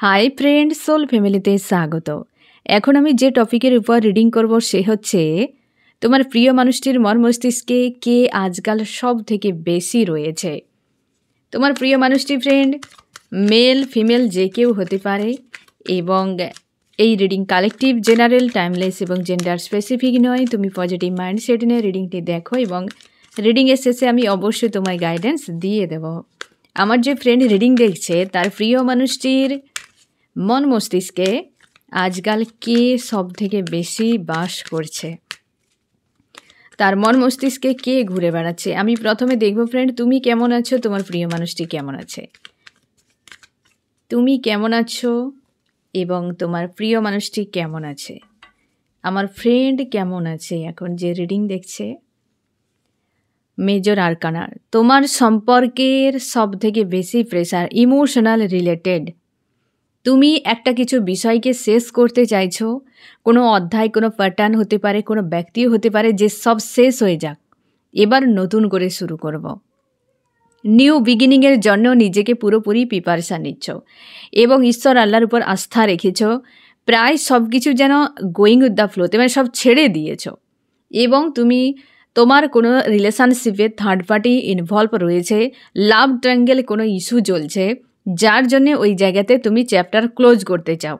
Hi friend, soul ফ্যামিলিতে স্বাগত। এখন আমি যে টপিকের উপর রিডিং করব সে হচ্ছে তোমার প্রিয় মানুষটির মন মস্তিষ্কে কে আজকাল সব থেকে বেশি রয়েছে। তোমার প্রিয় মানুষটি ফ্রেন্ড মেল ফিমেল যে কেউ হতে পারে এবং এই রিডিং কালেকটিভ, জেনারেল, টাইমলেস এবং জেন্ডার স্পেসিফিক নয়। তুমি পজিটিভ মাইন্ডসেট নিয়ে রিডিংটি দেখো এবং রিডিংয়ের শেষে আমি অবশ্যই তোমায় গাইডেন্স দিয়ে দেব। আমার যে ফ্রেন্ড রিডিং দেখছে তার প্রিয় মানুষটির মন মস্তিষ্কে আজকাল কে সব থেকে বেশি বাস করছে, তার মন মস্তিষ্কে কে ঘুরে বেড়াচ্ছে। আমি প্রথমে দেখব ফ্রেন্ড তুমি কেমন আছো, তোমার প্রিয় মানুষটি কেমন আছে, তুমি কেমন আছো এবং তোমার প্রিয় মানুষটি কেমন আছে, আমার ফ্রেন্ড কেমন আছে এখন যে রিডিং দেখছে। মেজর আরকানা, তোমার সম্পর্কের সব থেকে বেশি প্রেসার ইমোশনাল রিলেটেড। তুমি একটা কিছু বিষয়কে শেষ করতে চাইছো, কোনো অধ্যায়, কোনো প্যাটার্ন হতে পারে, কোনো ব্যক্তিও হতে পারে, যে সব শেষ হয়ে যাক, এবার নতুন করে শুরু করব। নিউ বিগিনিংয়ের জন্য নিজেকে পুরোপুরি প্রিপারেশান নিচ্ছ এবং ঈশ্বর আল্লাহর উপর আস্থা রেখেছ। প্রায় সব কিছু যেন গোয়িং উইথ দ্য ফ্লোতে, মানে সব ছেড়ে দিয়েছ এবং তুমি তোমার কোনো রিলেশনশিপে থার্ড পার্টি ইনভলভ রয়েছে, লাভ ট্রায়াঙ্গেল কোনো ইস্যু চলছে, যার জন্যে ওই জায়গাতে তুমি চ্যাপ্টার ক্লোজ করতে চাও।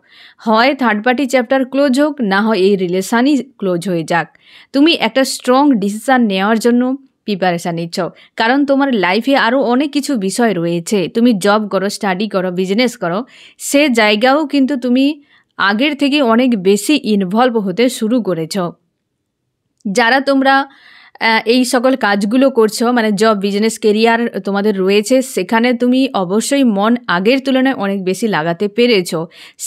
হয় থার্ড পার্টি চ্যাপ্টার ক্লোজ হোক, না হয় এই রিলেশানই ক্লোজ হয়ে যাক। তুমি একটা স্ট্রং ডিসিশান নেওয়ার জন্য প্রিপারেশান নিচ্ছ, কারণ তোমার লাইফে আরও অনেক কিছু বিষয় রয়েছে। তুমি জব করো, স্টাডি করো, বিজনেস করো, সে জায়গাও কিন্তু তুমি আগের থেকে অনেক বেশি ইনভলভ হতে শুরু করেছ। যারা তোমরা এই সকল কাজগুলো করছো, মানে জব, বিজনেস, কেরিয়ার তোমাদের রয়েছে, সেখানে তুমি অবশ্যই মন আগের তুলনায় অনেক বেশি লাগাতে পেরেছো,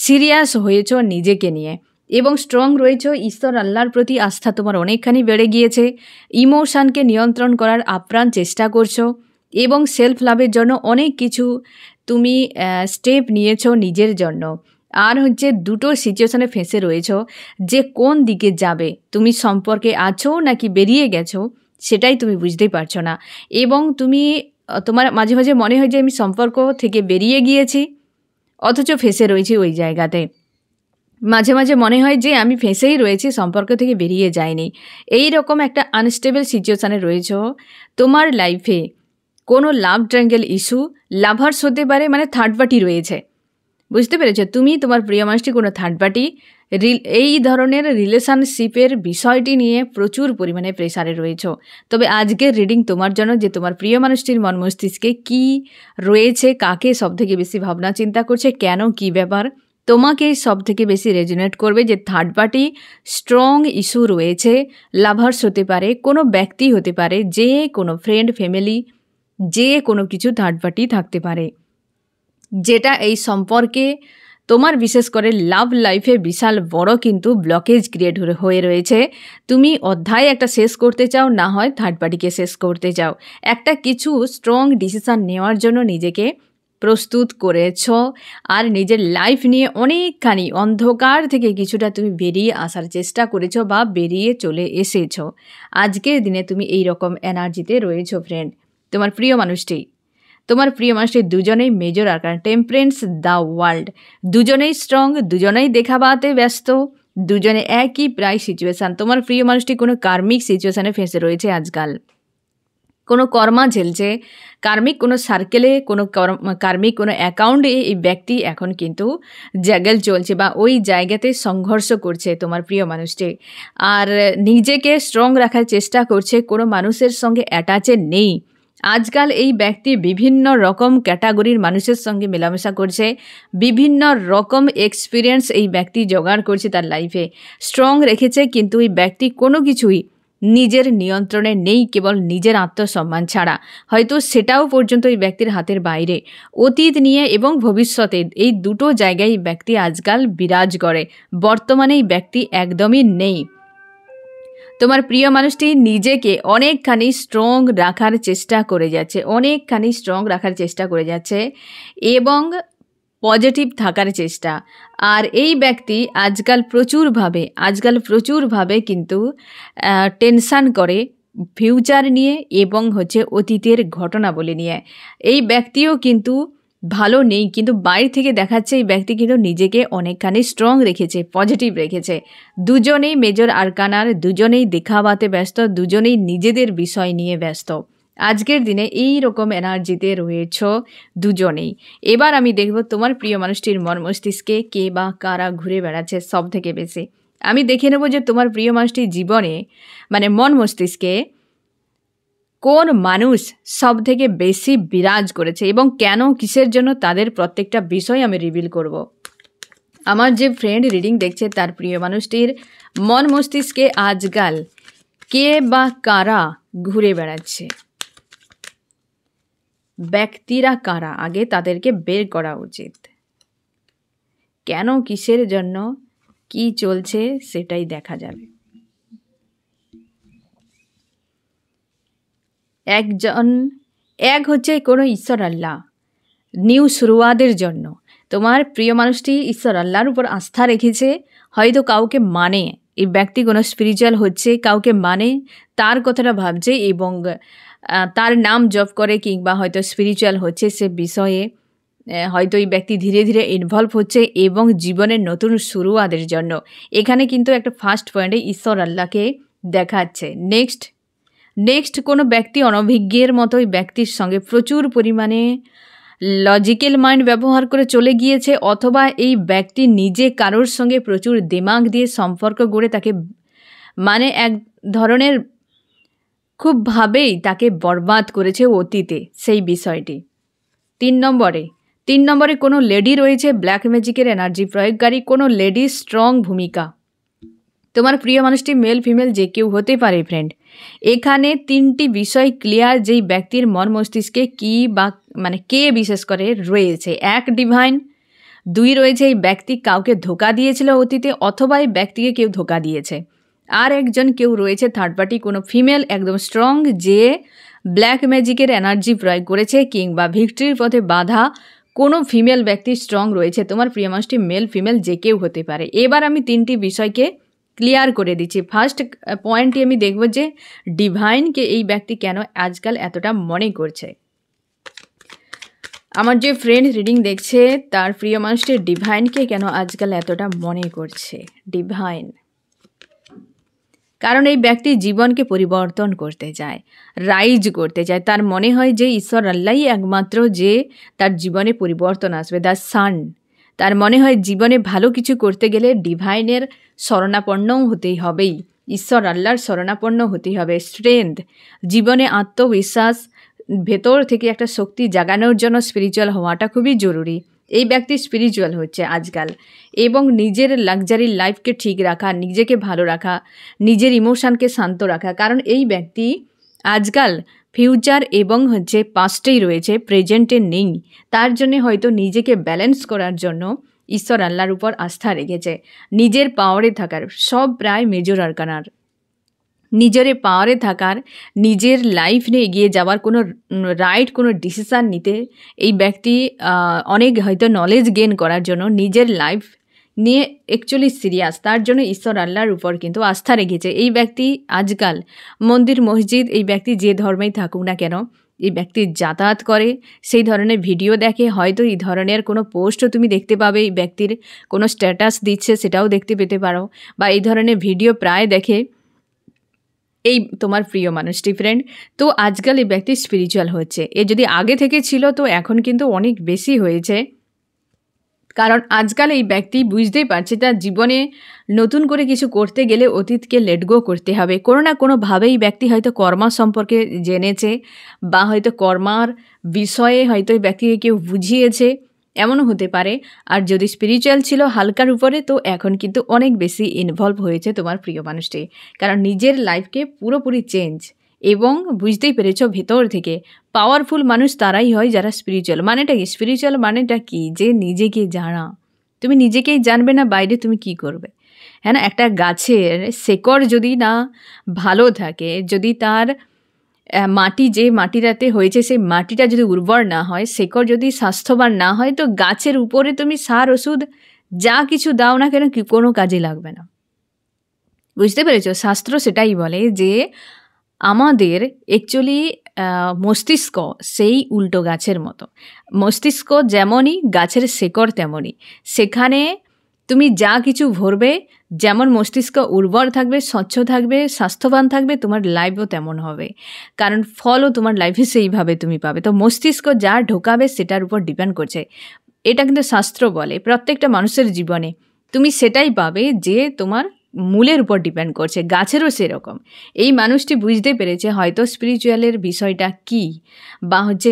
সিরিয়াস হয়েছো নিজেকে নিয়ে এবং স্ট্রং রয়েছো। ঈশ্বর আল্লাহর প্রতি আস্থা তোমার অনেকখানি বেড়ে গিয়েছে, ইমোশনকে নিয়ন্ত্রণ করার আপ্রাণ চেষ্টা করছো এবং সেলফ লাভের জন্য অনেক কিছু তুমি স্টেপ নিয়েছো নিজের জন্য। আর হচ্ছে দুটো সিচুয়েশানে ফেঁসে রয়েছ, যে কোন দিকে যাবে, তুমি সম্পর্কে আছো নাকি বেরিয়ে গেছো সেটাই তুমি বুঝতেই পারছো না এবং তোমার মাঝে মাঝে মনে হয় যে আমি সম্পর্ক থেকে বেরিয়ে গিয়েছি অথচ ফেঁসে রয়েছি ওই জায়গাতে। মাঝে মাঝে মনে হয় যে আমি ফেঁসেই রয়েছি, সম্পর্ক থেকে বেরিয়ে যাইনি। এই রকম একটা আনস্টেবল সিচুয়েশানে রয়েছ। তোমার লাইফে কোনো লাভ ট্রায়াঙ্গেল ইস্যু, লাভার্স হতে পারে, মানে থার্ড পার্টি রয়েছে, বুঝতে পেরেছ? তুমি তোমার প্রিয় মানুষটি কোনো থার্ড পার্টি, এই ধরনের রিলেশনশিপের বিষয়টি নিয়ে প্রচুর পরিমাণে প্রেসারে রয়েছ। তবে আজকের রিডিং তোমার জন্য, যে তোমার প্রিয় মানুষটির মন মস্তিষ্কে কী রয়েছে, কাকে সবথেকে বেশি ভাবনা চিন্তা করছে, কেন, কী ব্যাপার, তোমাকে সবথেকে বেশি রেজোনেট করবে। যে থার্ড পার্টি স্ট্রং ইস্যু রয়েছে, লাভার্স হতে পারে, কোনো ব্যক্তি হতে পারে, যে কোনো ফ্রেন্ড, ফ্যামিলি, যে কোনো কিছু থার্ড পার্টি থাকতে পারে, যেটা এই সম্পর্কে তোমার বিশেষ করে লাভ লাইফে বিশাল বড় কিন্তু ব্লকেজ ক্রিয়েট হয়ে রয়েছে। তুমি অধ্যায় একটা শেষ করতে চাও, না হয় থার্ড পার্টিকে শেষ করতে চাও। একটা কিছু স্ট্রং ডিসিশান নেওয়ার জন্য নিজেকে প্রস্তুত করেছ আর নিজের লাইফ নিয়ে অনেকখানি অন্ধকার থেকে কিছুটা তুমি বেরিয়ে আসার চেষ্টা করেছো বা বেরিয়ে চলে এসেছো। আজকের দিনে তুমি এই রকম এনার্জিতে রয়েছো ফ্রেন্ড। তোমার প্রিয় মানুষটি দুজনেই major arcana, temperance, the world, দুজনেই স্ট্রং, দুজনেই দেখাবাতে ব্যস্ত, দুজনে একই প্রায় সিচুয়েশান। তোমার প্রিয় মানুষটি কোনো কার্মিক সিচুয়েশানে ফেঁসে রয়েছে আজকাল, কোনো কর্মা ঝেলছে, কার্মিক কোনো সার্কেলে, কোনো কার্মিক কোনো অ্যাকাউন্টে এই ব্যক্তি এখন কিন্তু জ্যাগেল চলছে বা ওই জায়গাতে সংঘর্ষ করছে তোমার প্রিয় মানুষটি। আর নিজেকে স্ট্রং রাখার চেষ্টা করছে, কোনো মানুষের সঙ্গে অ্যাটাচে নেই। আজকাল এই ব্যক্তি বিভিন্ন রকম ক্যাটাগরির মানুষের সঙ্গে মেলামেশা করছে, বিভিন্ন রকম এক্সপিরিয়েন্স এই ব্যক্তি জোগাড় করছে তার লাইফে, স্ট্রং রেখেছে, কিন্তু এই ব্যক্তি কোনো কিছুই নিজের নিয়ন্ত্রণে নেই, কেবল নিজের আত্মসম্মান ছাড়া। হয়তো সেটাও পর্যন্ত এই ব্যক্তির হাতের বাইরে। অতীত নিয়ে এবং ভবিষ্যতে এই দুটো জায়গায় এই ব্যক্তি আজকাল বিরাজ করে। বর্তমানে এই ব্যক্তি একদমই নেই। তোমার প্রিয় মানুষটি নিজেকে অনেকখানি স্ট্রং রাখার চেষ্টা করে যাচ্ছে, এবং পজিটিভ থাকার চেষ্টা। আর এই ব্যক্তি আজকাল প্রচুরভাবে কিন্তু টেনশান করে ফিউচার নিয়ে এবং অতীতের ঘটনাবলী নিয়ে। এই ব্যক্তিও কিন্তু ভালো নেই, কিন্তু বাইরে থেকে দেখাচ্ছে এই ব্যক্তি কিন্তু নিজেকে অনেকখানি স্ট্রং রেখেছে, পজিটিভ রেখেছে। দুজনেই মেজর আরকানার, দুজনেই দেখাবাতে ব্যস্ত, দুজনেই নিজেদের বিষয় নিয়ে ব্যস্ত। আজকের দিনে এই রকম এনার্জিতে রয়েছ দুজনেই। এবার আমি দেখব তোমার প্রিয় মানুষটির মন মস্তিষ্কে কে বা কারা ঘুরে বেড়াচ্ছে সব থেকে বেশি। আমি দেখে নেব যে তোমার প্রিয় মানুষটির জীবনে মানে মন মস্তিষ্কে কোন মানুষ সব থেকে বেশি বিরাজ করেছে এবং কেন, কিসের জন্য, তাদের প্রত্যেকটা বিষয় আমি রিভিল করব। আমার যে ফ্রেন্ড রিডিং দেখছে তার প্রিয় মানুষটির মন মস্তিষ্কে আজকাল কে বা কারা ঘুরে বেড়াচ্ছে, ব্যক্তিরা কারা, আগে তাদেরকে বের করা উচিত। কেন, কিসের জন্য, কি চলছে সেটাই দেখা যাবে। এক হচ্ছে কোনো ঈশ্বর আল্লাহ, নিউ শুরুয়াতের জন্য। তোমার প্রিয় মানুষটি ঈশ্বর আল্লাহর উপর আস্থা রেখেছে, হয়তো কাউকে মানে, এই ব্যক্তি কোনো স্পিরিচুয়াল হচ্ছে, কাউকে মানে, তার কথাটা ভাবছে এবং তার নাম জপ করে কিংবা হয়তো স্পিরিচুয়াল হচ্ছে সে বিষয়ে হয়তো এই ব্যক্তি ধীরে ধীরে ইনভলভ হচ্ছে এবং জীবনের নতুন শুরুয়াতের জন্য। এখানে কিন্তু একটা ফার্স্ট পয়েন্টে ঈশ্বর আল্লাহকে দেখাচ্ছে। নেক্সট কোনো ব্যক্তি অনভিজ্ঞের মতো এই ব্যক্তির সঙ্গে প্রচুর পরিমাণে লজিক্যাল মাইন্ড ব্যবহার করে চলে গিয়েছে, অথবা এই ব্যক্তি নিজে কারোর সঙ্গে প্রচুর দিমাগ দিয়ে সম্পর্ক গড়ে তাকে মানে এক ধরনের খুবভাবেই তাকে বরবাদ করেছে অতীতে সেই বিষয়টি। তিন নম্বরে কোনো লেডি রয়েছে, ব্ল্যাক ম্যাজিকের এনার্জি প্রয়োগকারী কোনো লেডি, স্ট্রং ভূমিকা। তোমার প্রিয় মানুষটি মেল ফিমেল যে কেউ হতে পারে ফ্রেন্ড। এখানে তিনটি বিষয় ক্লিয়ার যেই ব্যক্তির মন মস্তিষ্কে কি বা মানে কে বিশেষ করে রয়েছে। এক, ডিভাইন। দুই, রয়েছে এই ব্যক্তি কাউকে ধোকা দিয়েছিল অতীতে অথবা এই ব্যক্তিকে কেউ ধোকা দিয়েছে। আর একজন কেউ রয়েছে থার্ড পার্টি, কোনো ফিমেল একদম স্ট্রং যে ব্ল্যাক ম্যাজিকের এনার্জি প্রয়োগ করেছে কিংবা ভিক্টরির পথে বাধা কোনো ফিমেল ব্যক্তি স্ট্রং রয়েছে। তোমার প্রিয় মানুষটি মেল ফিমেল যে কেউ হতে পারে। এবার আমি তিনটি বিষয়কে ক্লিয়ার করে দিচ্ছি। ফার্স্ট পয়েন্টটি আমি দেখব যে ডিভাইনকে এই ব্যক্তি কেন আজকাল এতটা মনে করছে। আমার যে ফ্রেন্ড রিডিং দেখছে তার প্রিয় মানুষটি ডিভাইনকে কেন আজকাল এতটা মনে করছে। ডিভাইন, কারণ এই ব্যক্তি জীবনকে পরিবর্তন করতে চায়, রাইজ করতে চায়। তার মনে হয় যে ঈশ্বর আল্লাহই একমাত্র যে তার জীবনে পরিবর্তন আসবে, দ্য সান। তার মনে হয় জীবনে ভালো কিছু করতে গেলে ডিভাইনের শরণাপন্নও হতেই হবেই, ঈশ্বর আল্লাহর শরণাপন্ন হতেই হবে। স্ট্রেংথ, জীবনে আত্মবিশ্বাস, ভেতর থেকে একটা শক্তি জাগানোর জন্য স্পিরিচুয়াল হওয়াটা খুবই জরুরি। এই ব্যক্তি স্পিরিচুয়াল হচ্ছে আজকাল এবং নিজের লাক্সারি লাইফকে ঠিক রাখা, নিজেকে ভালো রাখা, নিজের ইমোশনকে শান্ত রাখা। কারণ এই ব্যক্তি আজকাল ফিউচার এবং পাস্টেই রয়েছে, প্রেজেন্টে নেই। তার জন্য হয়তো নিজেকে ব্যালেন্স করার জন্য ঈশ্বর আল্লাহর উপর আস্থা রেখেছে। নিজের পাওয়ারে থাকার, সব প্রায় মেজর আরকানার, নিজের পাওয়ারে থাকার, নিজের লাইফ নিয়ে এগিয়ে যাওয়ার কোনো রাইট কোনো ডিসিশান নিতে এই ব্যক্তি অনেক হয়তো নলেজ গেইন করার জন্য নিজের লাইফ নিয়ে অ্যাকচুয়ালি সিরিয়াস। তার জন্য ঈশ্বর আল্লাহর উপর কিন্তু আস্থা রেখেছে এই ব্যক্তি আজকাল। মন্দির মসজিদ এই ব্যক্তি যে ধর্মেই থাকুক না কেন, এই ব্যক্তি যাতায়াত করে, সেই ধরনের ভিডিও দেখে, হয়তো এই ধরনের কোনো পোস্টও তুমি দেখতে পাবে, এই ব্যক্তির কোনো স্ট্যাটাস দিচ্ছে সেটাও দেখতে পেতে পারো, বা এই ধরনের ভিডিও প্রায় দেখে এই তোমার প্রিয় মানুষটি ফ্রেন্ড। তো আজকাল এই ব্যক্তি স্পিরিচুয়াল হচ্ছে। এ যদি আগে থেকে ছিল তো এখন কিন্তু অনেক বেশি হয়েছে, কারণ আজকাল এই ব্যক্তি বুঝতেই পারছে তার জীবনে নতুন করে কিছু করতে গেলে অতীতকে লেট গো করতে হবে। কোনো না কোনোভাবেই ব্যক্তি হয়তো কর্মা সম্পর্কে জেনেছে বা হয়তো কর্মার বিষয়ে হয়তো এই ব্যক্তিকে কেউ বুঝিয়েছে, এমনও হতে পারে। আর যদি স্পিরিচুয়াল ছিল হালকার উপরে, তো এখন কিন্তু অনেক বেশি ইনভলভ হয়েছে তোমার প্রিয় মানুষটি, কারণ নিজের লাইফকে পুরোপুরি চেঞ্জ এবং বুঝতেই পেরেছ ভেতর থেকে। পাওয়ারফুল মানুষ তারাই হয় যারা স্পিরিচুয়াল। মানেটা কি? স্পিরিচুয়াল মানেটা কি? যে নিজেকে জানা। তুমি নিজেকেই জানবে না, বাইরে তুমি কি করবে? হ্যাঁ না, একটা গাছের শেকড় যদি না ভালো থাকে, যদি তার মাটি যে মাটিটাতে হয়েছে সেই মাটিটা যদি উর্বর না হয়, শেকড় যদি স্বাস্থ্যবান না হয়, তো গাছের উপরে তুমি সার ওষুধ যা কিছু দাও না কেন কোনো কাজে লাগবে না। বুঝতে পেরেছ? শাস্ত্র সেটাই বলে যে আমাদের অ্যাকচুয়ালি মস্তিষ্ক সেই উল্টো গাছের মতো। মস্তিষ্ক যেমনই গাছের শেকড় তেমনই, সেখানে তুমি যা কিছু ভরবে, যেমন মস্তিষ্ক উর্বর থাকবে, স্বচ্ছ থাকবে, স্বাস্থ্যবান থাকবে, তোমার লাইফও তেমন হবে, কারণ ফলও তোমার লাইফে সেইভাবে তুমি পাবে। তো মস্তিষ্ক যা ঢোকাবে সেটার উপর ডিপেন্ড করছে। এটা কিন্তু শাস্ত্র বলে প্রত্যেকটা মানুষের জীবনে তুমি সেটাই পাবে যে তোমার মূলের উপর ডিপেন্ড করছে। গাছেরও সেরকম। এই মানুষটি বুঝতে পেরেছে হয়তো স্পিরিচুয়ালের বিষয়টা কি, বা হচ্ছে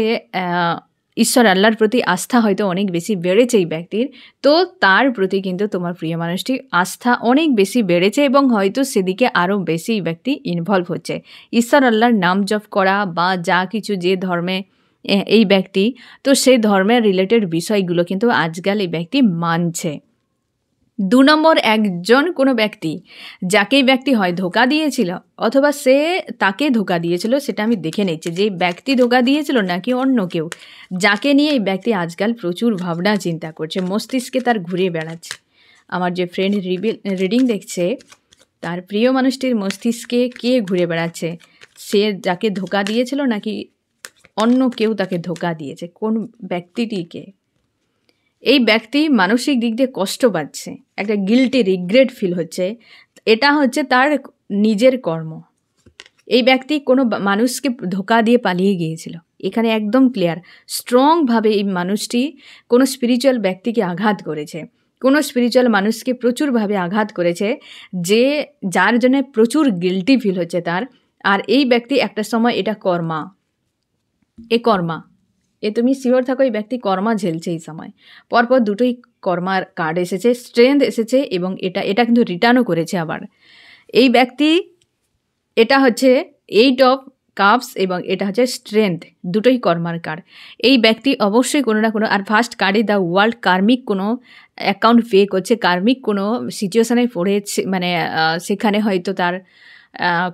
ঈশ্বর আল্লাহর প্রতি আস্থা হয়তো অনেক বেশি বেড়েছে এই ব্যক্তির, তো তার প্রতি কিন্তু তোমার প্রিয় মানুষটি আস্থা অনেক বেশি বেড়েছে এবং হয়তো সেদিকে আরও বেশি ব্যক্তি ইনভলভ হচ্ছে। ঈশ্বর আল্লাহর নাম জপ করা বা যা কিছু যে ধর্মে এই ব্যক্তি, তো সেই ধর্মের রিলেটেড বিষয়গুলো কিন্তু আজকাল এই ব্যক্তি মানছে। 2 নম্বর, একজন কোনো ব্যক্তি যাকে এই ব্যক্তি হয় ধোকা দিয়েছিল অথবা সে তাকে ধোকা দিয়েছিল, সেটা আমি দেখে নিচ্ছি যে ব্যক্তি ধোকা দিয়েছিল নাকি অন্য কেউ, যাকে নিয়ে এই ব্যক্তি আজকাল প্রচুর ভাবনা চিন্তা করছে, মস্তিষ্কে তার ঘুরে বেড়াচ্ছে। আমার যে ফ্রেন্ড রিডিং দেখছে তার প্রিয় মানুষটির মস্তিষ্কে কে ঘুরে বেড়াচ্ছে, সে যাকে ধোকা দিয়েছিল নাকি অন্য কেউ তাকে ধোকা দিয়েছে, কোন ব্যক্তিটিকে। এই ব্যক্তি মানসিক দিক দিয়ে কষ্ট পাচ্ছে, একটা গিল্টি রিগ্রেট ফিল হচ্ছে, এটা হচ্ছে তার নিজের কর্ম। এই ব্যক্তি কোনো মানুষকে ধোকা দিয়ে পালিয়ে গিয়েছিল, এখানে একদম ক্লিয়ার। স্ট্রংভাবে এই মানুষটি কোনো স্পিরিচুয়াল ব্যক্তিকে আঘাত করেছে, কোনো স্পিরিচুয়াল মানুষকে প্রচুরভাবে আঘাত করেছে, যে যার জন্য প্রচুর গিল্টি ফিল হচ্ছে তার। আর এই ব্যক্তি একটা সময় এটা কর্মা, তুমি শিওর থাকো এই ব্যক্তি কর্মা ঝেলছে এই সময়। পরপর দুটোই কর্মার কার্ড এসেছে, স্ট্রেংথ এসেছে এবং এটা কিন্তু রিটার্নও করেছে আবার। এই ব্যক্তি, এটা হচ্ছে 8 অফ কাপস এবং এটা হচ্ছে স্ট্রেংথ, দুটোই কর্মার কার্ড। এই ব্যক্তি অবশ্যই কোনো না কোনো, আর ফার্স্ট কার্ডে দ্য ওয়ার্ল্ড, কার্মিক কোনো অ্যাকাউন্ট পে করছে, কার্মিক কোনো সিচুয়েশানে পড়েছে, মানে সেখানে হয়তো তার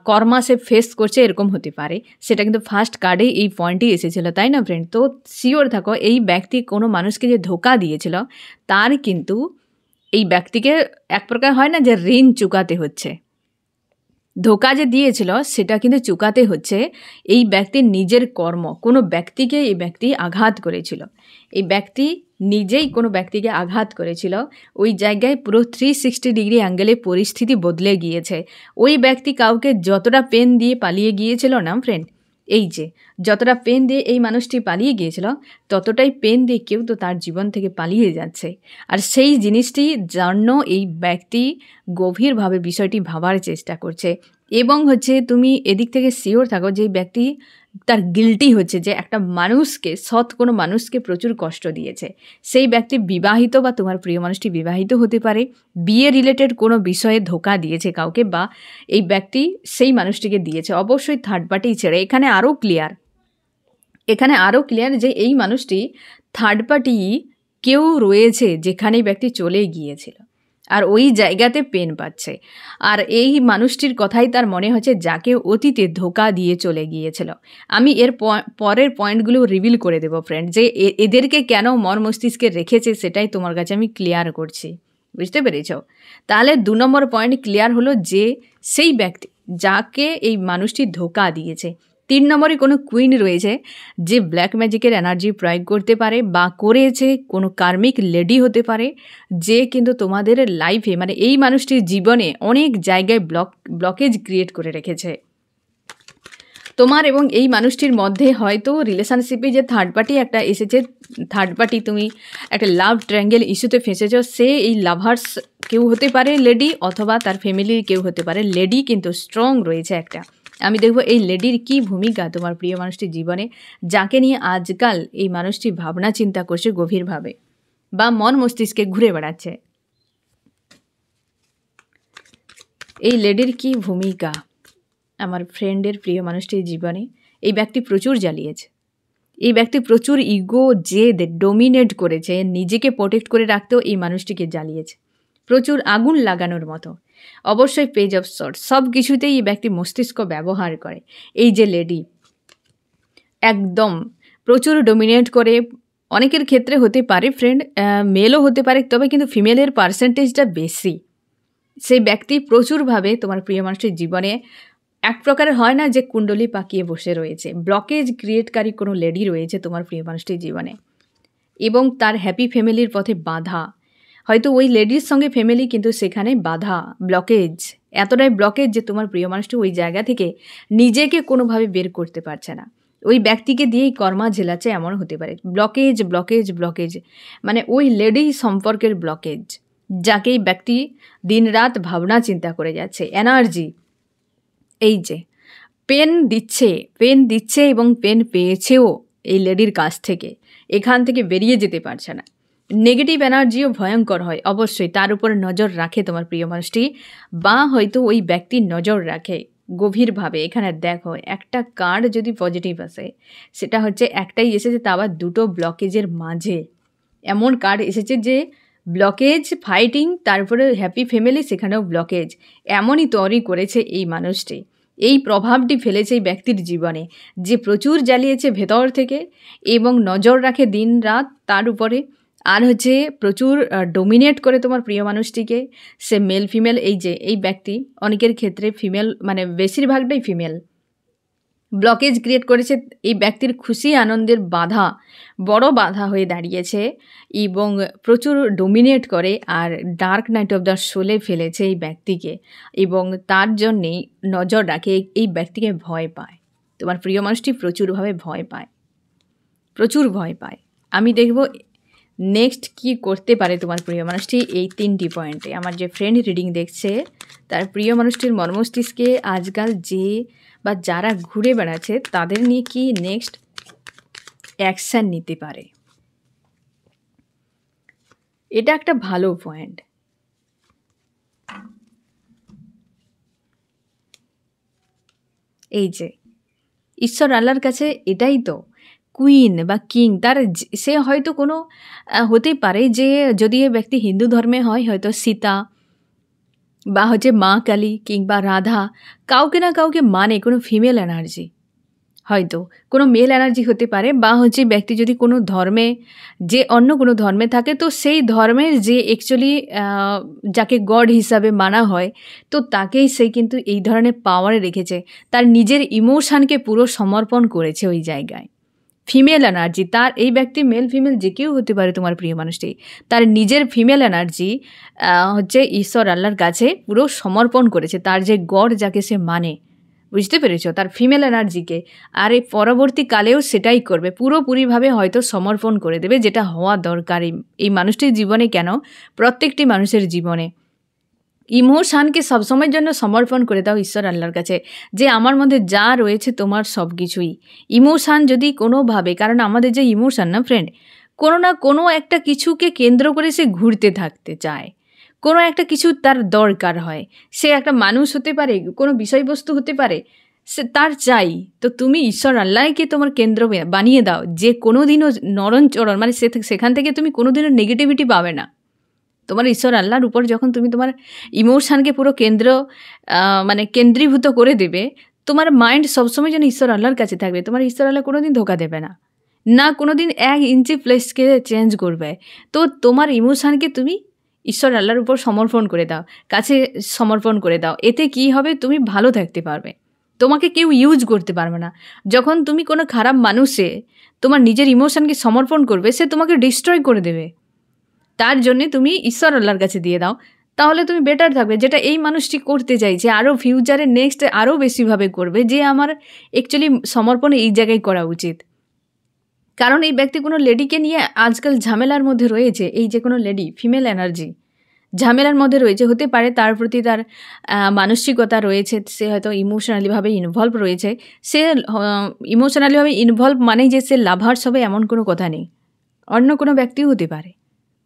কর্মা সে ফেস করছে, এরকম হতে পারে। সেটা কিন্তু ফার্স্ট কার্ডে এই পয়েন্টই এসেছিলো, তাই না ফ্রেন্ড? তো শিওর থাকো এই ব্যক্তি কোনো মানুষকে যে ধোকা দিয়েছিল তার কিন্তু এই ব্যক্তিকে এক প্রকার হয় না যে ঋণ চুকাতে হচ্ছে, ধোকা যে দিয়েছিল সেটা কিন্তু চুকাতে হচ্ছে। এই ব্যক্তির নিজের কর্ম, কোনো ব্যক্তিকে এই ব্যক্তি আঘাত করেছিল, এই ব্যক্তি নিজেই কোনো ব্যক্তিকে আঘাত করেছিল, ওই জায়গায় পুরো 360 ডিগ্রি অ্যাঙ্গেলে পরিস্থিতি বদলে গিয়েছে। ওই ব্যক্তি কাউকে যতটা পেন দিয়ে পালিয়ে গিয়েছিল না ফ্রেন্ড, এই যে যতটা পেন দিয়ে এই মানুষটি পালিয়ে গিয়েছিল, ততটাই পেন দিয়ে কেউ তো তার জীবন থেকে পালিয়ে যাচ্ছে। আর সেই জিনিসটি জন্য এই ব্যক্তি গভীরভাবে বিষয়টি ভাবার চেষ্টা করছে। এবং হচ্ছে তুমি এদিক থেকে শিওর থাকো যে ব্যক্তি তার গিল্টি হচ্ছে যে একটা মানুষকে, সৎ কোনো মানুষকে প্রচুর কষ্ট দিয়েছে। সেই ব্যক্তি বিবাহিত বা তোমার প্রিয় মানুষটি বিবাহিত হতে পারে, বিয়ে রিলেটেড কোনো বিষয়ে ধোকা দিয়েছে কাউকে, বা এই ব্যক্তি সেই মানুষটিকে দিয়েছে, অবশ্যই থার্ড পার্টি ছেড়ে। এখানে আরও ক্লিয়ার যে এই মানুষটি থার্ড পার্টি কেউ রয়েছে যেখানেই ব্যক্তি চলে গিয়েছিল আর ওই জায়গাতে পেন পাচ্ছে। আর এই মানুষটির কথাই তার মনে হচ্ছে যাকে অতীতে ধোকা দিয়ে চলে গিয়েছিল। আমি এর পরের পয়েন্টগুলো রিভিল করে দেবো ফ্রেন্ড, যে এদেরকে কেন মন মস্তিষ্কে রেখেছে সেটাই তোমার কাছে আমি ক্লিয়ার করছি, বুঝতে পেরেছ? তাহলে 2 নম্বর পয়েন্ট ক্লিয়ার হলো যে সেই ব্যক্তি যাকে এই মানুষটি ধোকা দিয়েছে। 3 নম্বরে কোনো কুইন রয়েছে যে ব্ল্যাক ম্যাজিকের এনার্জি প্রয়োগ করতে পারে বা করেছে, কোনো কার্মিক লেডি হতে পারে যে কিন্তু তোমাদের লাইফে, মানে এই মানুষটির জীবনে অনেক জায়গায় ব্লকেজ ক্রিয়েট করে রেখেছে। তোমার এবং এই মানুষটির মধ্যে হয়তো রিলেশনশিপে যে থার্ড পার্টি একটা এসেছে, থার্ড পার্টি তুমি একটা লাভ ট্রায়াঙ্গেল ইস্যুতে ফেঁসেছ, সে এই লাভার্স কেউ হতে পারে লেডি, অথবা তার ফ্যামিলির কেউ হতে পারে লেডি, কিন্তু স্ট্রং রয়েছে একটা। আমি দেখব এই লেডির কি ভূমিকা তোমার প্রিয় মানুষটির জীবনে, যাকে নিয়ে আজকাল এই মানুষটি ভাবনা চিন্তা করছে গভীরভাবে বা মন মস্তিষ্কে ঘুরে বেড়াচ্ছে। এই লেডির কি ভূমিকা আমার ফ্রেন্ডের প্রিয় মানুষটির জীবনে? এই ব্যক্তি প্রচুর জ্বালিয়েছে, এই ব্যক্তি প্রচুর ইগো জেদ ডোমিনেট করেছে, নিজেকে প্রোটেক্ট করে রাখতেও এই মানুষটিকে জ্বালিয়েছে, প্রচুর আগুন লাগানোর মতো। অবশ্যই পেজ অফ শর্ট, সব কিছুতেই এই ব্যক্তি মস্তিষ্ক ব্যবহার করে। এই যে লেডি একদম প্রচুর ডোমিনেট করে, অনেকের ক্ষেত্রে হতে পারে ফ্রেন্ড মেলও হতে পারে, তবে কিন্তু ফিমেলের পার্সেন্টেজটা বেশি। সেই ব্যক্তি প্রচুরভাবে তোমার প্রিয় মানুষটির জীবনে এক প্রকারের হয় না যে কুণ্ডলী পাকিয়ে বসে রয়েছে, ব্লকেজ ক্রিয়েটকারী কোনো লেডি রয়েছে তোমার প্রিয় মানুষটির জীবনে এবং তার হ্যাপি ফ্যামিলির পথে বাধা। হয়তো ওই লেডির সঙ্গে ফ্যামিলি, কিন্তু সেখানে বাধা, ব্লকেজ, এতটাই ব্লকেজ যে তোমার প্রিয় মানুষটি ওই জায়গা থেকে নিজেকে কোনোভাবে বের করতে পারছে না। ওই ব্যক্তিকে দিয়েই কর্মা ঝেলাচ্ছে, এমন হতে পারে। ব্লকেজ ব্লকেজ ব্লকেজ, মানে ওই লেডি সম্পর্কের ব্লকেজ, যাকেই ব্যক্তি দিনরাত ভাবনা চিন্তা করে যাচ্ছে। এনার্জি, এই যে পেন দিচ্ছে এবং পেন পেয়েছেও এই লেডির কাছ থেকে, এখান থেকে বেরিয়ে যেতে পারছে না। নেগেটিভ এনার্জিও ভয়ঙ্কর হয়, অবশ্যই তার উপর নজর রাখে তোমার প্রিয় মানুষটি, বা হয়তো ওই ব্যক্তি নজর রাখে গভীরভাবে। এখানে দেখো একটা কার্ড যদি পজিটিভ আসে, সেটা হচ্ছে একটাই এসেছে, তা আবার দুটো ব্লকেজের মাঝে। এমন কার্ড এসেছে যে ব্লকেজ, ফাইটিং, তারপরে হ্যাপি ফ্যামিলি, সেখানেও ব্লকেজ। এমনই তৈরি করেছে এই মানুষটি, এই প্রভাবটি ফেলেছে এই ব্যক্তির জীবনে, যে প্রচুর জ্বালিয়েছে ভেতর থেকে এবং নজর রাখে দিন রাত তার উপরে। আর হচ্ছে প্রচুর ডোমিনেট করে তোমার প্রিয় মানুষটিকে, সে মেল ফিমেল। এই যে এই ব্যক্তি অনেকের ক্ষেত্রে ফিমেল, মানে বেশিরভাগটাই ফিমেল। ব্লকেজ ক্রিয়েট করেছে, এই ব্যক্তির খুশি আনন্দের বাধা, বড় বাধা হয়ে দাঁড়িয়েছে এবং প্রচুর ডোমিনেট করে। আর ডার্ক নাইট অফ দ্য সোলে ফেলেছে এই ব্যক্তিকে এবং তার জন্যেই নজর রাখে, এই ব্যক্তিকে ভয় পায়। তোমার প্রিয় মানুষটি প্রচুরভাবে ভয় পায়, প্রচুর ভয় পায়। আমি দেখব নেক্সট কি করতে পারে তোমার প্রিয় মানুষটি এই 3টি পয়েন্টে। আমার যে ফ্রেন্ড রিডিং দেখছে, তার প্রিয় মানুষটির মর্মস্তিষ্কে আজকাল যে বা যারা ঘুরে বেড়াচ্ছে, তাদের নিয়ে কি নেক্সট অ্যাকশান নিতে পারে, এটা একটা ভালো পয়েন্ট। এই যে ঈশ্বর আল্লাহর কাছে এটাই তো, কুইন বা কিং, তার সে হয়তো কোনো হতেই পারে যে যদি এ ব্যক্তি হিন্দু ধর্মে হয়, হয়তো সীতা বা হচ্ছে মা কালী কিংবা রাধা, কাউকে না কাউকে মানে, কোনো ফিমেল এনার্জি, হয়তো কোনো মেল এনার্জি হতে পারে। বা হচ্ছে ব্যক্তি যদি কোনো ধর্মে, যে অন্য কোনো ধর্মে থাকে, তো সেই ধর্মের যে অ্যাকচুয়ালি যাকে গড হিসাবে মানা হয়, তো তাকেই সে কিন্তু এই ধরনের পাওয়ারে রেখেছে, তার নিজের ইমোশানকে পুরো সমর্পণ করেছে ওই জায়গায়। ফিমেল এনার্জি তার, এই ব্যক্তি মেল ফিমেল যে কেউ হতে পারে তোমার প্রিয় মানুষটি, তার নিজের ফিমেল এনার্জি হচ্ছে ঈশ্বর আল্লাহর কাছে পুরো সমর্পণ করেছে, তার যে গড যাকে সে মানে, বুঝতে পেরেছ, তার ফিমেল এনার্জিকে। আর এই পরবর্তীকালেও সেটাই করবে, পুরোপুরিভাবে হয়তো সমর্পণ করে দেবে, যেটা হওয়া দরকার এই মানুষটির জীবনে, কেন প্রত্যেকটি মানুষের জীবনে। ইমোশানকে সবসময়ের জন্য সমর্পণ করে দাও ঈশ্বর আল্লাহর কাছে, যে আমার মধ্যে যা রয়েছে তোমার সব কিছুই। ইমোশান যদি কোনোভাবে, কারণ আমাদের যে ইমোশান না ফ্রেন্ড, কোনো না কোনো একটা কিছুকে কেন্দ্র করে সে ঘুরতে থাকতে চায়, কোনো একটা কিছু তার দরকার হয়। সে একটা মানুষ হতে পারে, কোনো বিষয়বস্তু হতে পারে, সে তার চাই। তো তুমি ঈশ্বর আল্লাহকে তোমার কেন্দ্র বানিয়ে দাও, যে কোনো দিনও নরণচরণ, মানে সেখান থেকে তুমি কোনো দিনও নেগেটিভিটি পাবে না। তোমার ঈশ্বর আল্লাহর উপর যখন তুমি তোমার ইমোশানকে পুরো মানে কেন্দ্রীভূত করে দেবে, তোমার মাইন্ড সবসময় যেন ঈশ্বর আল্লাহর কাছে থাকবে। তোমার ঈশ্বর আল্লাহ কোনো দিন ধোকা দেবে না, না কোনো দিন 1 ইঞ্চি প্লেসকে চেঞ্জ করবে। তো তোমার ইমোশানকে তুমি ঈশ্বর আল্লাহর উপর সমর্পণ করে দাও, কাছে সমর্পণ করে দাও। এতে কি হবে, তুমি ভালো থাকতে পারবে, তোমাকে কেউ ইউজ করতে পারবে না। যখন তুমি কোনো খারাপ মানুষে তোমার নিজের ইমোশানকে সমর্পণ করবে, সে তোমাকে ডিস্ট্রয় করে দেবে। তার জন্যে তুমি ঈশ্বর আল্লাহর কাছে দিয়ে দাও, তাহলে তুমি বেটার থাকবে। যেটা এই মানুষটি করতে চাইছে, আরও ফিউচারে নেক্সট আরও বেশিভাবে করবে, যে আমার অ্যাকচুয়ালি সমর্পণ এই জায়গায় করা উচিত। কারণ এই ব্যক্তি কোনো লেডিকে নিয়ে আজকাল ঝামেলার মধ্যে রয়েছে। এই যে কোনো লেডি, ফিমেল এনার্জি ঝামেলার মধ্যে রয়েছে, হতে পারে তার প্রতি তার মানসিকতা রয়েছে, সে হয়তো ইমোশনালিভাবে ইনভলভ রয়েছে। সে ইমোশনালিভাবে ইনভলভ মানেই যে সে লাভার্স হবে এমন কোনো কথা নেই, অন্য কোনো ব্যক্তিও হতে পারে,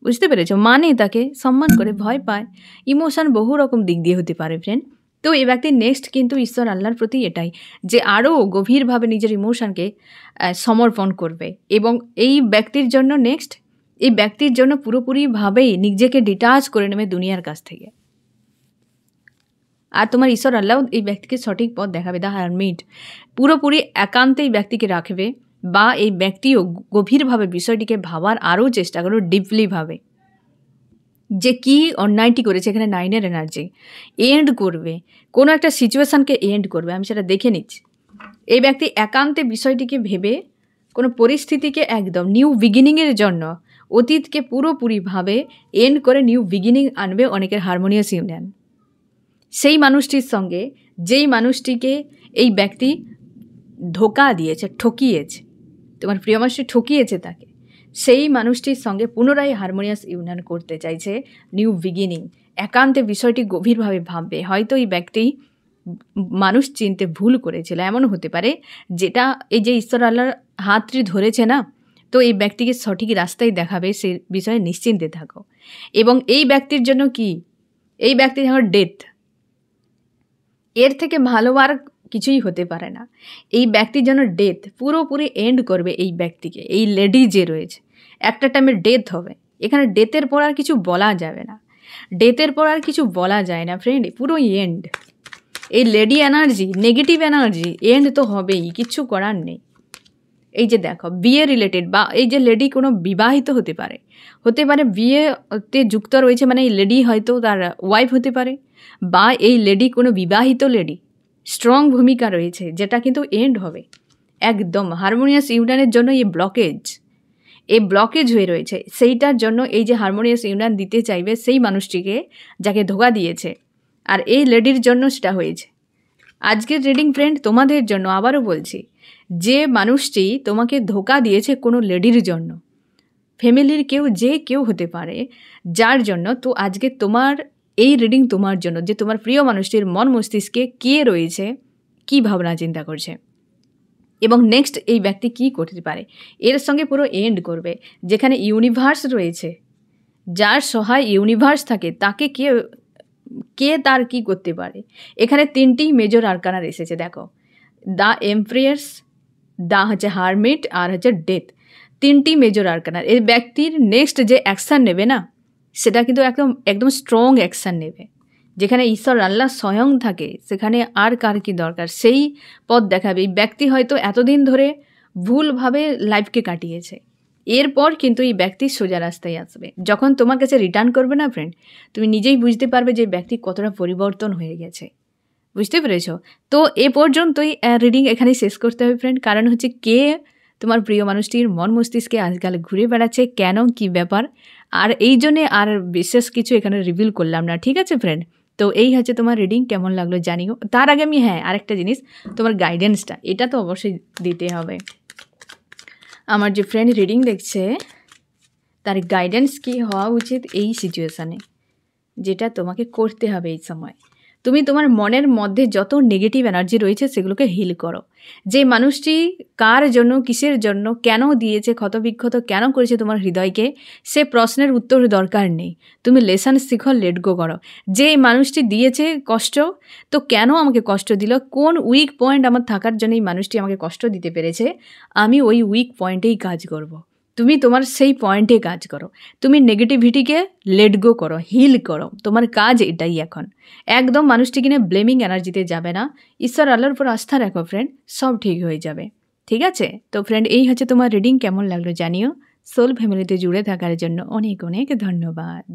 বুঝতে পেরেছ? মানে তাকে সম্মান করে, ভয় পায়। ইমোশান বহু রকম দিক দিয়ে হতে পারে ফ্রেন্ড। তো এই ব্যক্তির নেক্সট কিন্তু ঈশ্বর আল্লাহর প্রতি এটাই, যে আরও গভীরভাবে নিজের ইমোশানকে সমর্পণ করবে এবং এই ব্যক্তির জন্য নেক্সট, এই ব্যক্তির জন্য পুরোপুরিভাবেই নিজেকে ডিটাচ করে নেবে দুনিয়ার কাছ থেকে। আর তোমার ঈশ্বর আল্লাহ এই ব্যক্তিকে সঠিক পথ দেখাবে, দ্য হারমিট। পুরোপুরি একান্তে এই ব্যক্তিকে রাখবে, বা এই ব্যক্তিও গভীরভাবে বিষয়টিকে ভাবার আরও চেষ্টা করো, ডিপলিভাবে। যে কী অন্যায়টি করেছে, এখানে 9-এর এনার্জি এন্ড করবে, কোনো একটা সিচুয়েশানকে এন্ড করবে, আমি সেটা দেখে নিচ্ছি। এই ব্যক্তি একান্তে বিষয়টিকে ভেবে কোনো পরিস্থিতিকে একদম নিউ বিগিনিংয়ের জন্য অতীতকে পুরোপুরিভাবে এন্ড করে নিউ বিগিনিং আনবে অনেকের হারমোনিয়াস ইউনিয়ন। সেই মানুষটির সঙ্গে যেই মানুষটিকে এই ব্যক্তি ধোকা দিয়েছে, ঠকিয়েছে, তোমার প্রিয় মানুষটি ঠকিয়েছে তাকে, সেই মানুষটির সঙ্গে পুনরায় হারমোনিয়াস ইউনিয়ন করতে চাইছে, নিউ বিগিনিং। একান্তে বিষয়টি গভীরভাবে ভাববে। হয়তো এই ব্যক্তি মানুষ চিনতে ভুল করেছিল, এমনও হতে পারে, যেটা এই যে ঈশ্বর আল্লাহর হাতটি ধরেছে না, তো এই ব্যক্তিকে সঠিক রাস্তায় দেখাবে, সে বিষয়ে নিশ্চিন্তে থাকো। এবং এই ব্যক্তির জন্য কি, এই ব্যক্তির যেমন ডেথ, এর থেকে ভালো আর কিছুই হতে পারে না। এই ব্যক্তির জন্য ডেথ পুরোপুরি এন্ড করবে এই ব্যক্তিকে। এই লেডি যে রয়েছে, একটা টাইমে ডেথ হবে, এখানে ডেথের পর আর কিছু বলা যাবে না, ডেথের পর আর কিছু বলা যায় না ফ্রেন্ড, পুরো এন্ড। এই lady energy, negative energy, end তো হবেই, কিচ্ছু করার নেই। এই যে দেখো বিয়ে রিলেটেড, বা এই যে লেডি কোনো বিবাহিত হতে পারে, বিয়েতে যুক্ত রয়েছে, মানে এই লেডি হয়তো তার ওয়াইফ হতে পারে, বা এই লেডি কোনো বিবাহিত লেডি, স্ট্রং ভূমিকা রয়েছে, যেটা কিন্তু এন্ড হবে একদম। হারমোনিয়াস ইউনিয়নের জন্য এই ব্লকেজ হয়ে রয়েছে, সেইটার জন্য এই যে হারমোনিয়াস ইউনিয়ন দিতে চাইবে সেই মানুষটিকে যাকে ধোকা দিয়েছে, আর এই লেডির জন্য সেটা হয়েছে। আজকের রিডিং ফ্রেন্ড তোমাদের জন্য, আবারও বলছি, যে মানুষটি তোমাকে ধোকা দিয়েছে কোনো লেডির জন্য, ফ্যামিলির কেউ হতে পারে, যার জন্য, তো আজকে তোমার এই রিডিং তোমার জন্য, যে তোমার প্রিয় মানুষটির মন মস্তিষ্কে কে রয়েছে, কী ভাবনা চিন্তা করছে, এবং নেক্সট এই ব্যক্তি কী করতে পারে, এর সঙ্গে পুরো এন্ড করবে। যেখানে ইউনিভার্স রয়েছে, যার সহায় ইউনিভার্স থাকে, তাকে কে তার কি করতে পারে। এখানে 3টি মেজর আরকানার এসেছে, দেখো, দ্য এমপ্রেস, হচ্ছে হারমিট, আর হচ্ছে ডেথ। 3টি মেজর আরকানার। এই ব্যক্তির নেক্সট যে অ্যাকশান নেবে না, সেটা কিন্তু একদম স্ট্রং অ্যাকশান নেবে। যেখানে ঈশ্বর আল্লাহ স্বয়ং থাকে, সেখানে আর কার কি দরকার, সেই পথ দেখাবে। এই ব্যক্তি হয়তো এতদিন ধরে ভুলভাবে লাইফকে কাটিয়েছে, এরপর কিন্তু এই ব্যক্তি সোজা রাস্তায় আসবে। যখন তোমার কাছে রিটার্ন করবে না ফ্রেন্ড, তুমি নিজেই বুঝতে পারবে যে ব্যক্তি কতটা পরিবর্তন হয়ে গেছে। বুঝতে পেরেছ? তো এ পর্যন্তই রিডিং এখানেই শেষ করতে হবে ফ্রেন্ড। কারণ হচ্ছে, কে তোমার প্রিয় মানুষটির মন মস্তিষ্কে আজকাল ঘুরে বেড়াচ্ছে, কেন, কি ব্যাপার, আর এই জন্যে আর বিশেষ কিছু এখানে রিভিল করলাম না। ঠিক আছে ফ্রেন্ড? তো এই হচ্ছে তোমার রিডিং, কেমন লাগলো জানিও। তার আগে আমি আরেকটা জিনিস, তোমার গাইডেন্সটা, এটা তো অবশ্যই দিতে হবে। আমার যে ফ্রেন্ড রিডিং দেখছে, তার গাইডেন্স কী হওয়া উচিত এই সিচুয়েশানে, যেটা তোমাকে করতে হবে এই সময়। তুমি তোমার মনের মধ্যে যত নেগেটিভ এনার্জি রয়েছে সেগুলোকে হিল করো। যে মানুষটি কার জন্য, কিসের জন্য, কেন দিয়েছে, ক্ষতবিক্ষত কেন করেছে তোমার হৃদয়কে, সে প্রশ্নের উত্তর দরকার নেই। তুমি লেসন শিখো, লেট গো করো। যে মানুষটি দিয়েছে কষ্ট, তো কেন আমাকে কষ্ট দিল, কোন উইক পয়েন্ট আমার থাকার জন্য এই মানুষটি আমাকে কষ্ট দিতে পেরেছে, আমি ওই উইক পয়েন্টেই কাজ করব। তুমি তোমার সেই পয়েন্টে কাজ করো। তুমি নেগেটিভিটিকে লেট গো করো, হিল করো। তোমার কাজ এটাই এখন। একদম মানুষটিকে নিয়ে ব্লেমিং এনার্জিতে যাবে না। ঈশ্বর আল্লাহর উপর আস্থা রাখো ফ্রেন্ড, সব ঠিক হয়ে যাবে। ঠিক আছে? তো ফ্রেন্ড, এই হচ্ছে তোমার রিডিং, কেমন লাগলো জানিও। সোল ফ্যামিলিতে জুড়ে থাকার জন্য অনেক অনেক ধন্যবাদ।